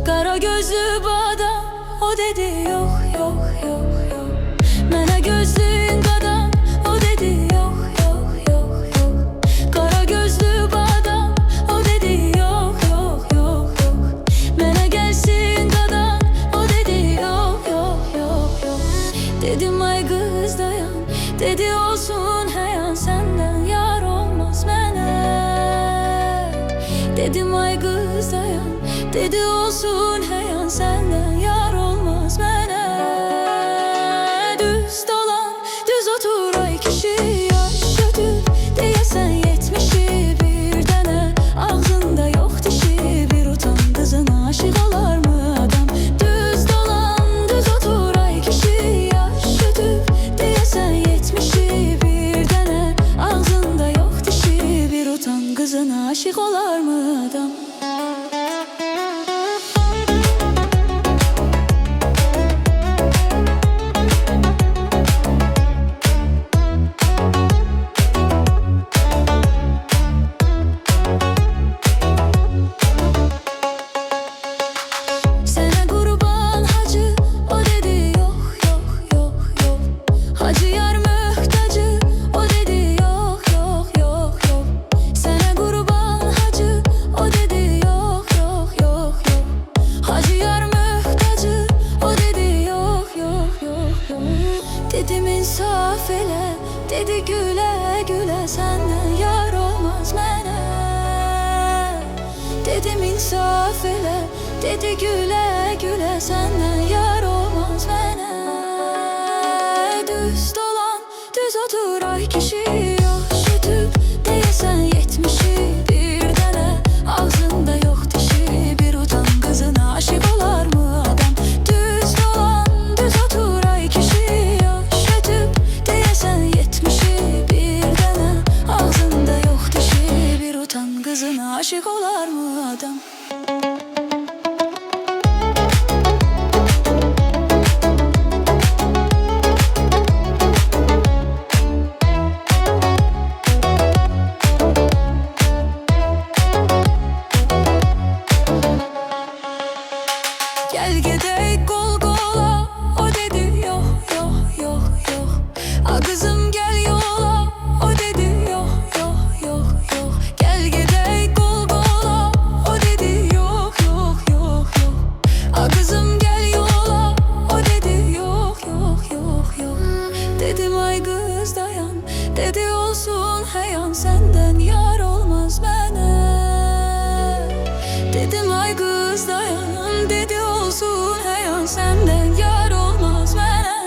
Kara gözlü adam o dedi yok yok yok yok. Mənə gözlüyün qadam o dedi yok yok yok yok. Kara gözlü adam o dedi yok yok yok yok. Mənə gelsin qadam o dedi yok yok yok yok. Dedim ay kız dayan, dedi olsun heyan, senden yar olmaz mənə. Dedim ay kız dayan, dedi olsun heyan, senden yar olmaz mənə. Düz dolan, düz otur ay kişi, yaş götür deyəsən 70'i bir dənə. Ağzında yok dişi, bir utan kızına aşık olar mı adam? Düz dolan, düz otur ay kişi, yaş götür deyəsən 70'i bir dənə. Ağzında yok dişi, bir utan kızına aşık olar mı adam? Hacı yar mühtacı o dedi yok yok yok yok. Sana kurban hacı o dedi yok yok yok yok. Hacı yar mühtacı o dedi yok yok yok yok. Dedim insaf elə, dedi güle güle, senden yar olmaz mənə. Dedim insaf elə, dedi güle güle, senden yar olmaz mənə. Düz dolan, düz otur ay kişi, yaş ötüp deyəsən 70'i bir dənə. Ağzında yok dişi, bir utan kızına aşık olar mı adam? Düz dolan, düz otur ay kişi, yaş ötüp deyəsən 70'i bir dənə. Ağzında yok dişi, bir utan kızına aşık olar mı adam? Gel gedek kol kola o dedi yok yok yok yok. A kızım gel yola o dedi yok yok yok yok. Gel gedek kol kola o dedi yok yok yok yok. A kızım gel yola o dedi yok yok yok yok. Dedim ay kız dayan, dedi olsun heyan, senden yar olmaz mənə. Dedim ay kız dayan, dedi olsun heyan, senden yar olmaz mənə.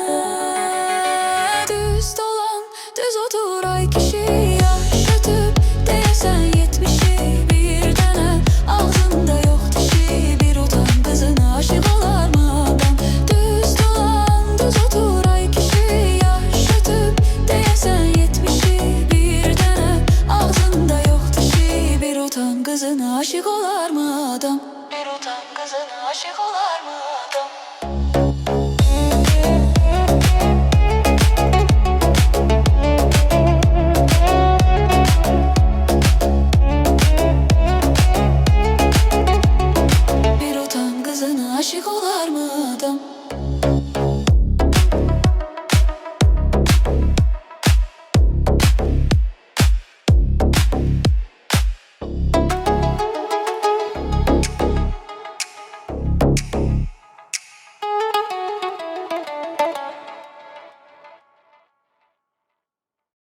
Düz dolan, düz otur ay kişi, yaş ötüp deyəsən 70'i bir dənə. Ağzında yok dişi, bir utan kızına aşık olar mı adam? Düz dolan, düz otur ay kişi, yaş ötüp deyəsən 70'i bir dənə. Ağzında yok dişi, bir utan kızına aşık olar mı adam? Bir utan kızına aşık olar mı adam? Bir utan kızına aşık olar mı adam?